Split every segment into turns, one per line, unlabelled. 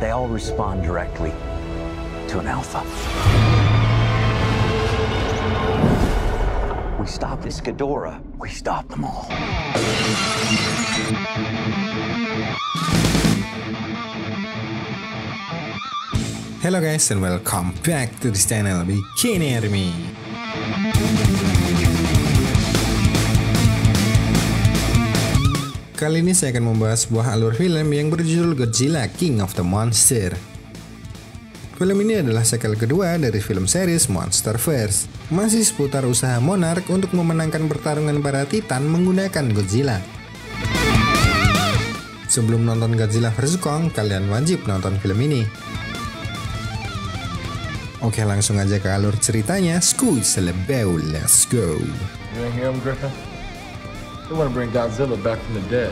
they all respond directly to an alpha. We stop this Ghidorah, we stop them all.
Hello guys and welcome back to this channel Bikini Army. Kali ini saya akan membahas sebuah alur film yang berjudul Godzilla King of the Monster. Film ini adalah sequel kedua dari film series Monsterverse, masih seputar usaha Monarch untuk memenangkan pertarungan para Titan menggunakan Godzilla. Sebelum nonton Godzilla vs Kong, kalian wajib nonton film ini. Oke, langsung aja ke alur ceritanya. Squeeze lebeu, let's go.
You ain't hear him, Griffin? They want to bring Godzilla back from the dead.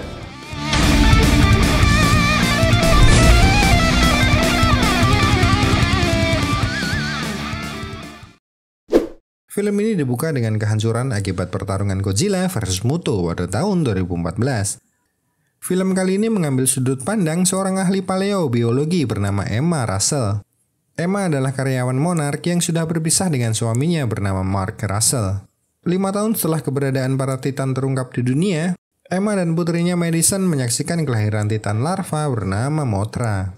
Film ini dibuka dengan kehancuran akibat pertarungan Godzilla versus Muto pada tahun 2014. Film kali ini mengambil sudut pandang seorang ahli paleobiologi bernama Emma Russell. Emma adalah karyawan Monarch yang sudah berpisah dengan suaminya bernama Mark Russell. 5 tahun setelah keberadaan para Titan terungkap di dunia, Emma dan putrinya Madison menyaksikan kelahiran Titan larva bernama Mothra.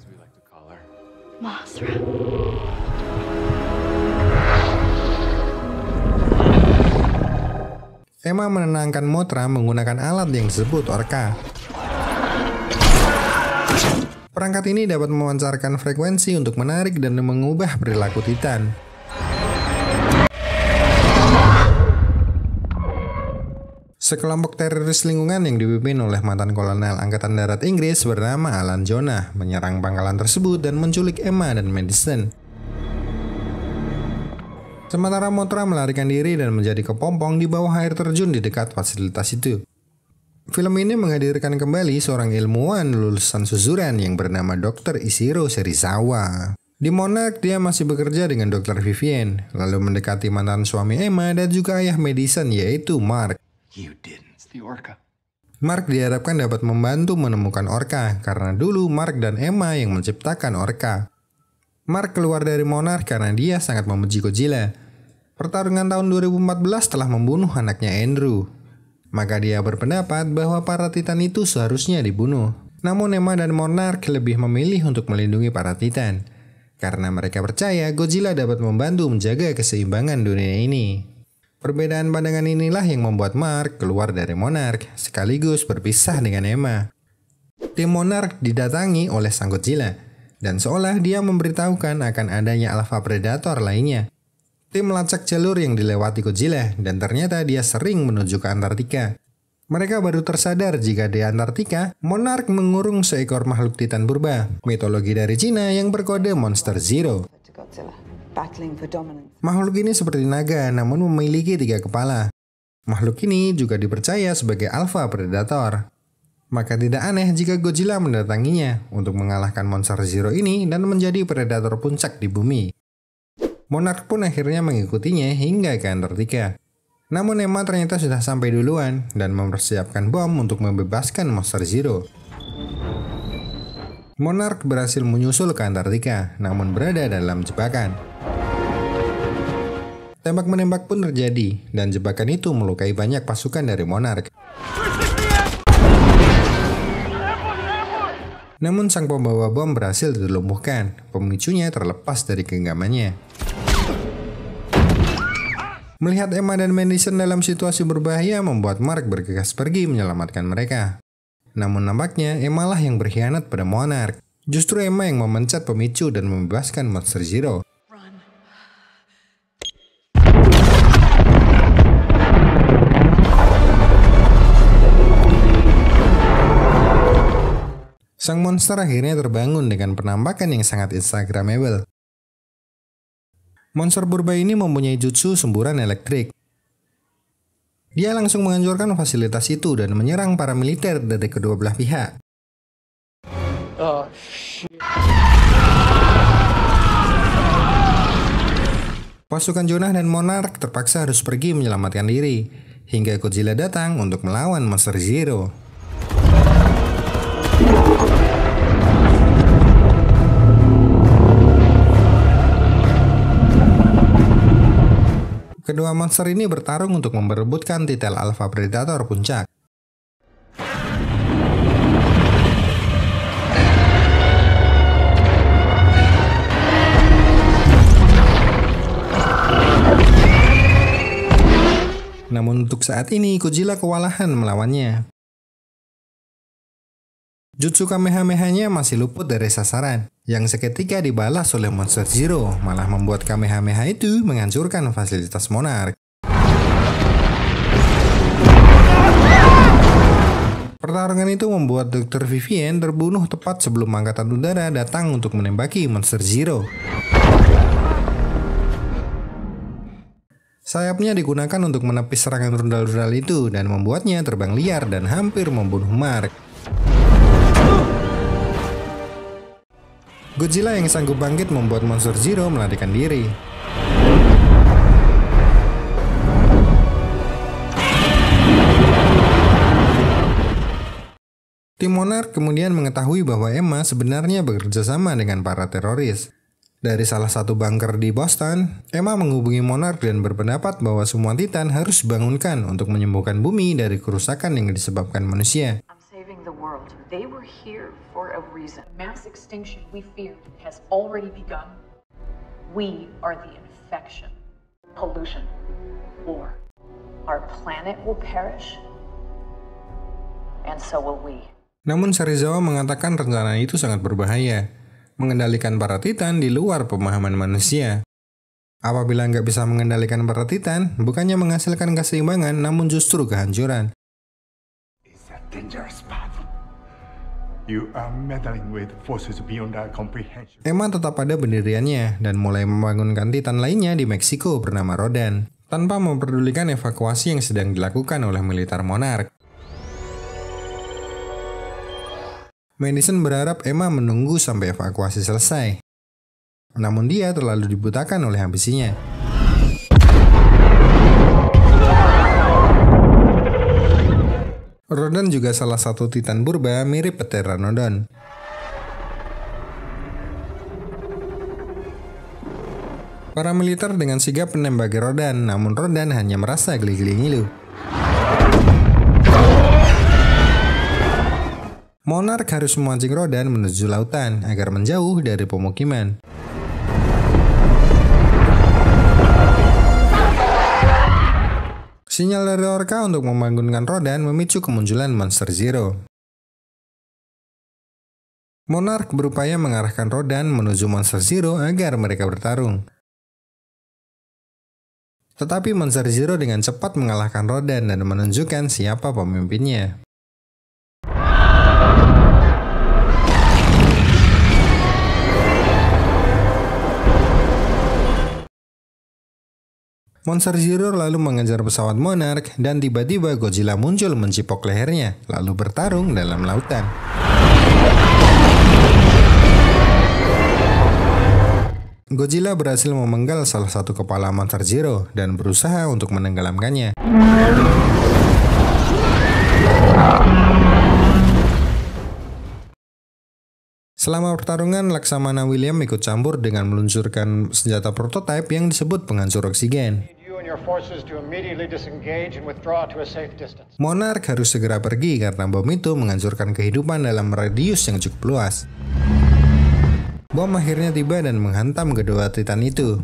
Emma menenangkan Mothra menggunakan alat yang disebut Orca. Perangkat ini dapat memancarkan frekuensi untuk menarik dan mengubah perilaku Titan. Sekelompok teroris lingkungan yang dipimpin oleh mantan kolonel Angkatan Darat Inggris bernama Alan Jonah menyerang pangkalan tersebut dan menculik Emma dan Madison. Sementara Mothra melarikan diri dan menjadi kepompong di bawah air terjun di dekat fasilitas itu. Film ini menghadirkan kembali seorang ilmuwan lulusan Suzuran yang bernama Dr. Ishiro Serizawa. Di Monarch, dia masih bekerja dengan Dr. Vivian, lalu mendekati mantan suami Emma dan juga ayah Madison yaitu Mark. Mark diharapkan dapat membantu menemukan Orca, karena dulu Mark dan Emma yang menciptakan Orca. Mark keluar dari Monarch karena dia sangat membenci Godzilla. Pertarungan tahun 2014 telah membunuh anaknya Andrew. Maka dia berpendapat bahwa para Titan itu seharusnya dibunuh. Namun Emma dan Monarch lebih memilih untuk melindungi para Titan, karena mereka percaya Godzilla dapat membantu menjaga keseimbangan dunia ini. Perbedaan pandangan inilah yang membuat Mark keluar dari Monarch, sekaligus berpisah dengan Emma. Tim Monarch didatangi oleh sang Godzilla, dan seolah dia memberitahukan akan adanya alpha predator lainnya. Tim melacak jalur yang dilewati Godzilla dan ternyata dia sering menuju ke Antartika. Mereka baru tersadar jika di Antartika, Monarch mengurung seekor makhluk Titan purba, mitologi dari Cina yang berkode Monster Zero. Makhluk ini seperti naga namun memiliki 3 kepala. Makhluk ini juga dipercaya sebagai alpha predator. Maka tidak aneh jika Godzilla mendatanginya untuk mengalahkan Monster Zero ini dan menjadi predator puncak di bumi. Monarch pun akhirnya mengikutinya hingga ke Antartika. Namun Emma ternyata sudah sampai duluan dan mempersiapkan bom untuk membebaskan Monster Zero. Monarch berhasil menyusul ke Antartika, namun berada dalam jebakan. Tembak-menembak pun terjadi, dan jebakan itu melukai banyak pasukan dari Monarch. Namun sang pembawa bom berhasil dilumpuhkan, pemicunya terlepas dari genggamannya. Melihat Emma dan Madison dalam situasi berbahaya membuat Mark bergegas pergi menyelamatkan mereka. Namun nampaknya Emma lah yang berkhianat pada Monarch. Justru Emma yang memencet pemicu dan membebaskan Monster Zero. Sang monster akhirnya terbangun dengan penampakan yang sangat instagramable. Monster purba ini mempunyai jutsu semburan elektrik. Dia langsung menghancurkan fasilitas itu dan menyerang para militer dari kedua belah pihak. Pasukan Jonah dan Monarch terpaksa harus pergi menyelamatkan diri, hingga Godzilla datang untuk melawan Monster Zero. Kedua monster ini bertarung untuk memperebutkan titel Alpha Predator puncak. Namun untuk saat ini Godzilla kewalahan melawannya. Jutsu Kamehameha-nya masih luput dari sasaran, yang seketika dibalas oleh Monster Zero, malah membuat Kamehameha itu menghancurkan fasilitas Monarch. Pertarungan itu membuat Dr. Vivien terbunuh tepat sebelum Angkatan Udara datang untuk menembaki Monster Zero. Sayapnya digunakan untuk menepis serangan rudal-rudal itu dan membuatnya terbang liar dan hampir membunuh Mark. Godzilla yang sanggup bangkit membuat Monster Zero melarikan diri. Tim Monarch kemudian mengetahui bahwa Emma sebenarnya bekerja sama dengan para teroris. Dari salah satu bunker di Boston, Emma menghubungi Monarch dan berpendapat bahwa semua Titan harus dibangunkan untuk menyembuhkan bumi dari kerusakan yang disebabkan manusia.
The world. They were here for a reason. Mass extinction we feared has already begun. We are the infection. Pollution. War. Our planet will perish. And so will we.
Namun Serizawa mengatakan rencana itu sangat berbahaya. Mengendalikan para Titan di luar pemahaman manusia. Apabila nggak bisa mengendalikan para Titan, bukannya menghasilkan keseimbangan, namun justru kehancuran.
It's a dangerous path. You are meddling with forces beyond our comprehension.
Emma tetap pada pendiriannya dan mulai membangunkan Titan lainnya di Meksiko bernama Rodan, tanpa memperdulikan evakuasi yang sedang dilakukan oleh militer Monarch. Madison berharap Emma menunggu sampai evakuasi selesai. Namun dia terlalu dibutakan oleh ambisinya. Rodan juga salah satu Titan purba mirip Pteranodon. Para militer dengan sigap menembaki Rodan, namun Rodan hanya merasa geli-geli ngilu. Monarch harus memancing Rodan menuju lautan agar menjauh dari pemukiman. Sinyal dari Orca untuk membangunkan Rodan memicu kemunculan Monster Zero. Monarch berupaya mengarahkan Rodan menuju Monster Zero agar mereka bertarung. Tetapi Monster Zero dengan cepat mengalahkan Rodan dan menunjukkan siapa pemimpinnya. Monster Zero lalu mengejar pesawat Monarch dan tiba-tiba Godzilla muncul mencipok lehernya, lalu bertarung dalam lautan. Godzilla berhasil memenggal salah satu kepala Monster Zero dan berusaha untuk menenggelamkannya. Selama pertarungan, Laksamana William ikut campur dengan meluncurkan senjata prototipe yang disebut penghancur oksigen. Monarch harus segera pergi karena bom itu menghancurkan kehidupan dalam radius yang cukup luas. Bom akhirnya tiba dan menghantam kedua Titan itu.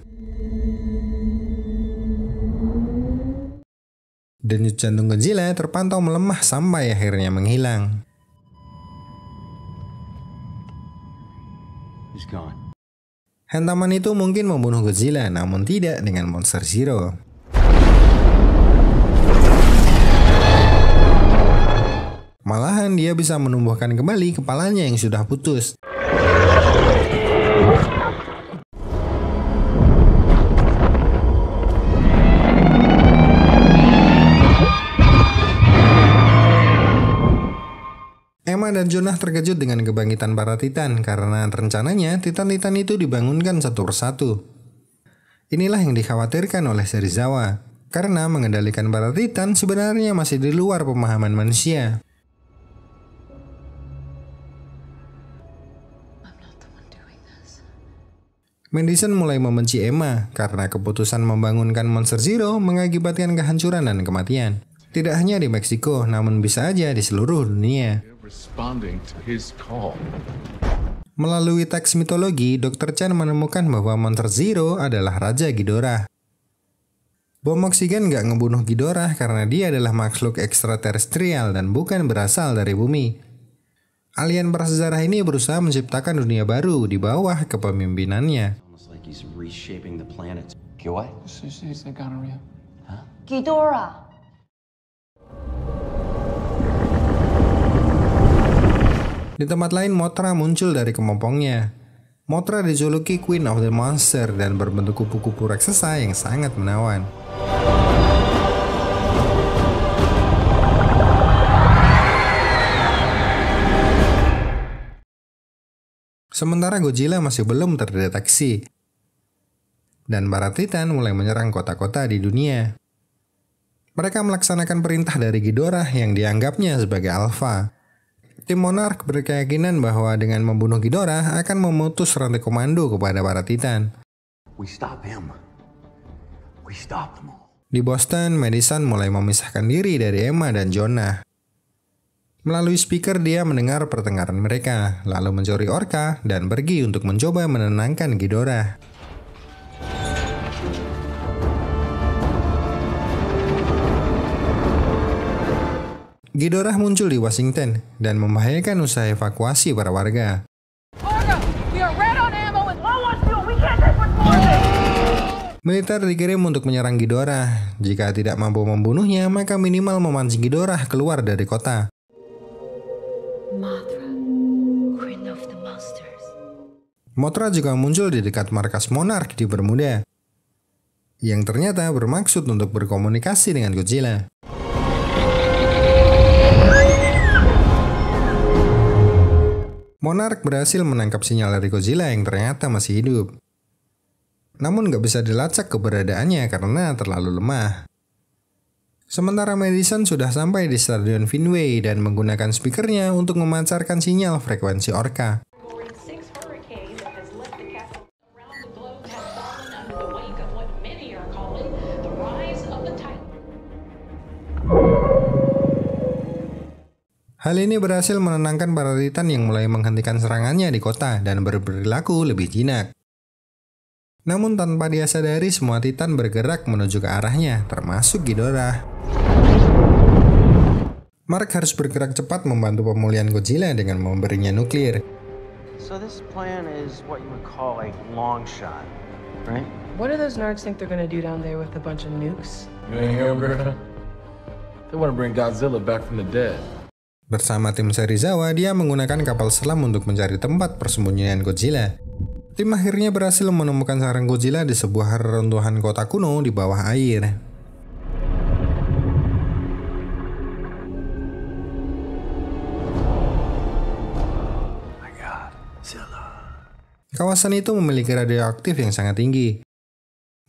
Denyut jantung Godzilla terpantau melemah sampai akhirnya menghilang. Hantaman itu mungkin membunuh Godzilla, namun tidak dengan Monster Zero. Malahan dia bisa menumbuhkan kembali kepalanya yang sudah putus. Emma dan Jonah terkejut dengan kebangkitan para Titan karena rencananya Titan-Titan itu dibangunkan satu persatu. Inilah yang dikhawatirkan oleh Serizawa, karena mengendalikan para Titan sebenarnya masih di luar pemahaman manusia. Madison mulai membenci Emma karena keputusan membangunkan Monster Zero mengakibatkan kehancuran dan kematian. Tidak hanya di Meksiko, namun bisa aja di seluruh dunia.
Responding to his call.
Melalui teks mitologi, Dr. Chan menemukan bahwa Monster Zero adalah Raja Ghidorah. Bom oksigen nggak ngebunuh Ghidorah karena dia adalah makhluk ekstraterestrial dan bukan berasal dari bumi. Alien prasejarah ini berusaha menciptakan dunia baru di bawah kepemimpinannya.
Ghidorah.
Di tempat lain, Mothra muncul dari kepompongnya. Mothra dijuluki Queen of the Monster dan berbentuk kupu-kupu raksasa yang sangat menawan. Sementara Godzilla masih belum terdeteksi. Dan para Titan mulai menyerang kota-kota di dunia. Mereka melaksanakan perintah dari Ghidorah yang dianggapnya sebagai alfa. Tim Monarch berkeyakinan bahwa dengan membunuh Ghidorah akan memutus rantai komando kepada para Titan.
We stop him. We stop them all.
Di Boston, Madison mulai memisahkan diri dari Emma dan Jonah. Melalui speaker dia mendengar pertengkaran mereka, lalu mencuri Orca dan pergi untuk mencoba menenangkan Ghidorah. Ghidorah muncul di Washington dan membahayakan usaha evakuasi para warga. Militer dikirim untuk menyerang Ghidorah. Jika tidak mampu membunuhnya, maka minimal memancing Ghidorah keluar dari kota. Mothra juga muncul di dekat markas Monarch di Bermuda, yang ternyata bermaksud untuk berkomunikasi dengan Godzilla. Monarch berhasil menangkap sinyal dari Godzilla yang ternyata masih hidup. Namun gak bisa dilacak keberadaannya karena terlalu lemah. Sementara Madison sudah sampai di Stadion Fenway dan menggunakan speakernya untuk memancarkan sinyal frekuensi Orca. Hal ini berhasil menenangkan para Titan yang mulai menghentikan serangannya di kota dan berperilaku lebih jinak. Namun tanpa dia sadari, semua Titan bergerak menuju ke arahnya, termasuk Ghidorah. Mark harus bergerak cepat membantu pemulihan Godzilla dengan memberinya nuklir.
So this plan is what you would call a long shot, right?
What do those narcs think they're gonna do down there with a bunch of nukes?
You ain't hear him, Greta? They want to bring Godzilla back from the dead.
Bersama tim Serizawa, dia menggunakan kapal selam untuk mencari tempat persembunyian Godzilla. Tim akhirnya berhasil menemukan sarang Godzilla di sebuah reruntuhan kota kuno di bawah air. Kawasan itu memiliki radioaktif yang sangat tinggi.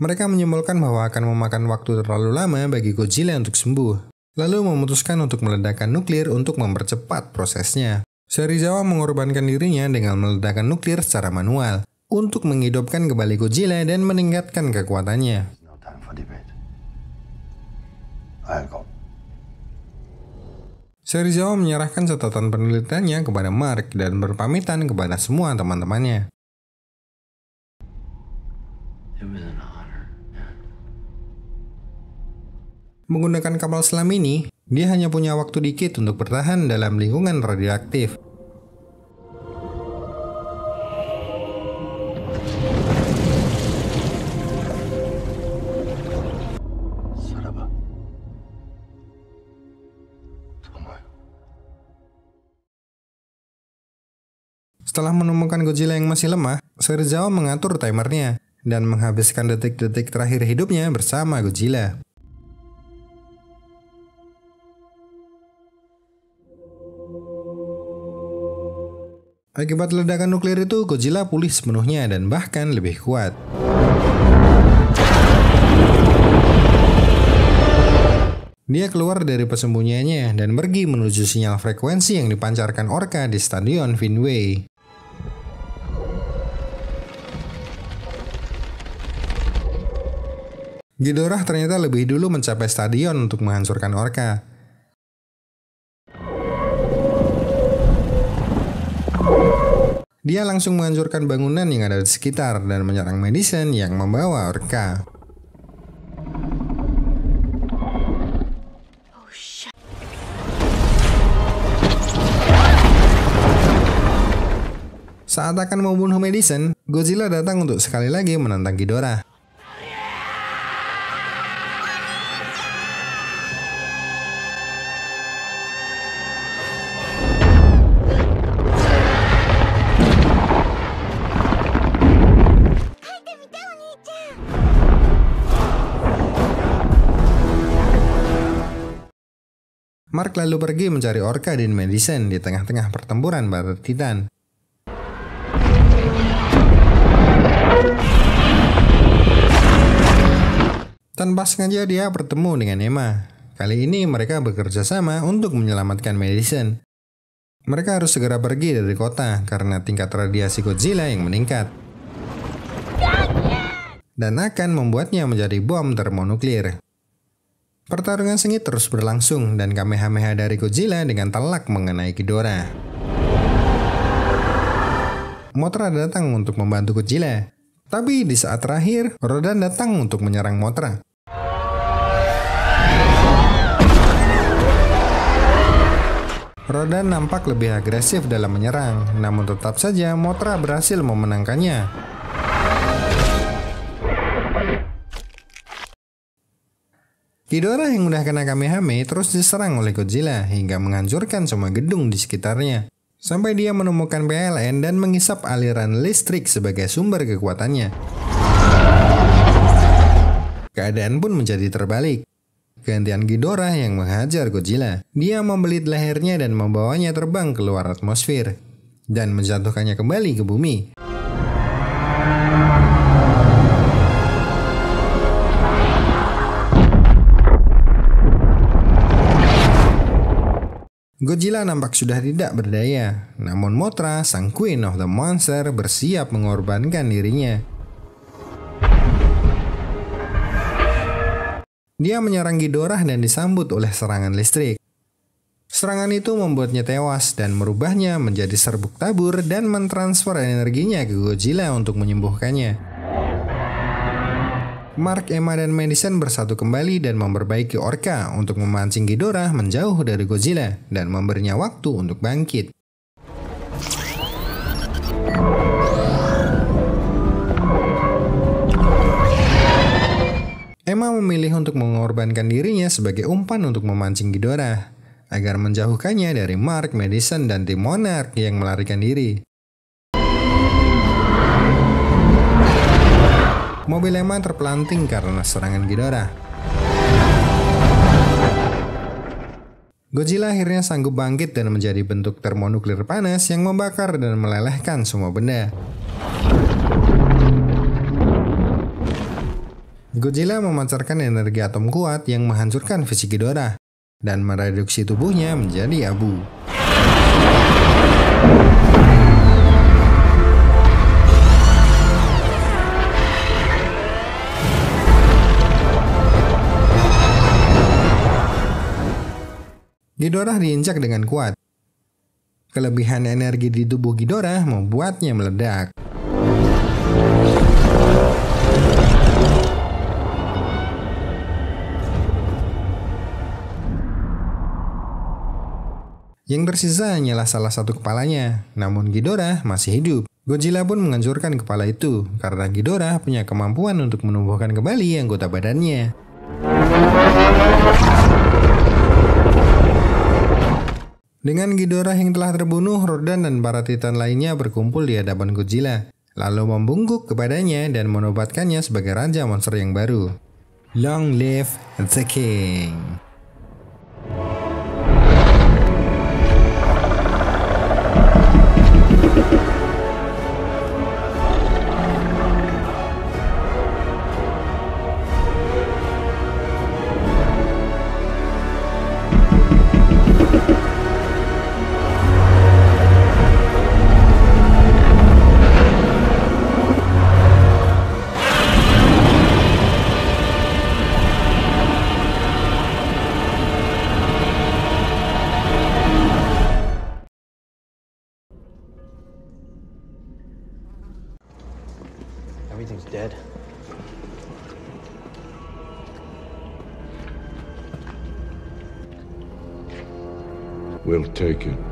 Mereka menyimpulkan bahwa akan memakan waktu terlalu lama bagi Godzilla untuk sembuh, lalu memutuskan untuk meledakkan nuklir untuk mempercepat prosesnya. Serizawa mengorbankan dirinya dengan meledakkan nuklir secara manual untuk menghidupkan kembali Godzilla dan meningkatkan kekuatannya. Serizawa menyerahkan catatan penelitiannya kepada Mark dan berpamitan kepada semua teman-temannya. Menggunakan kapal selam ini, dia hanya punya waktu dikit untuk bertahan dalam lingkungan radioaktif. Setelah menemukan Godzilla yang masih lemah, Serizawa mengatur timernya dan menghabiskan detik-detik terakhir hidupnya bersama Godzilla. Akibat ledakan nuklir itu, Godzilla pulih sepenuhnya dan bahkan lebih kuat. Dia keluar dari persembunyiannya dan pergi menuju sinyal frekuensi yang dipancarkan Orca di Stadion Fenway. Ghidorah ternyata lebih dulu mencapai stadion untuk menghancurkan orka. Dia langsung menghancurkan bangunan yang ada di sekitar dan menyerang Madison yang membawa orka. Saat akan membunuh Madison, Godzilla datang untuk sekali lagi menantang Ghidorah. Mark lalu pergi mencari orka dan Madison di tengah-tengah pertempuran para Titan. Tanpa sengaja dia bertemu dengan Emma. Kali ini mereka bekerja sama untuk menyelamatkan Madison. Mereka harus segera pergi dari kota karena tingkat radiasi Godzilla yang meningkat dan akan membuatnya menjadi bom termonuklir. Pertarungan sengit terus berlangsung dan Kamehameha dari Godzilla dengan telak mengenai Ghidorah. Mothra datang untuk membantu Godzilla, tapi di saat terakhir, Rodan datang untuk menyerang Mothra. Rodan nampak lebih agresif dalam menyerang, namun tetap saja Mothra berhasil memenangkannya. Ghidorah yang udah kena Kamehameha terus diserang oleh Godzilla hingga menghancurkan semua gedung di sekitarnya. Sampai dia menemukan PLN dan menghisap aliran listrik sebagai sumber kekuatannya. Keadaan pun menjadi terbalik. Gantian Ghidorah yang menghajar Godzilla. Dia membelit lehernya dan membawanya terbang keluar atmosfer dan menjatuhkannya kembali ke bumi. Godzilla nampak sudah tidak berdaya, namun Mothra, sang Queen of the Monster, bersiap mengorbankan dirinya. Dia menyerang Ghidorah dan disambut oleh serangan listrik. Serangan itu membuatnya tewas dan merubahnya menjadi serbuk tabur dan mentransfer energinya ke Godzilla untuk menyembuhkannya. Mark, Emma, dan Madison bersatu kembali dan memperbaiki orka untuk memancing Ghidorah menjauh dari Godzilla dan memberinya waktu untuk bangkit. Emma memilih untuk mengorbankan dirinya sebagai umpan untuk memancing Ghidorah agar menjauhkannya dari Mark, Madison, dan tim Monarch yang melarikan diri. Mobil Emma terpelanting karena serangan Ghidorah. Godzilla akhirnya sanggup bangkit dan menjadi bentuk termonuklir panas yang membakar dan melelehkan semua benda. Godzilla memancarkan energi atom kuat yang menghancurkan fisik Ghidorah dan mereduksi tubuhnya menjadi abu. Ghidorah diinjak dengan kuat. Kelebihan energi di tubuh Ghidorah membuatnya meledak. Yang tersisa hanyalah salah satu kepalanya, namun Ghidorah masih hidup. Godzilla pun menghancurkan kepala itu karena Ghidorah punya kemampuan untuk menumbuhkan kembali anggota badannya. Dengan Ghidorah yang telah terbunuh, Rodan dan para Titan lainnya berkumpul di hadapan Godzilla, lalu membungkuk kepadanya dan menobatkannya sebagai raja monster yang baru. Long live the king!
Everything's dead.
We'll take it.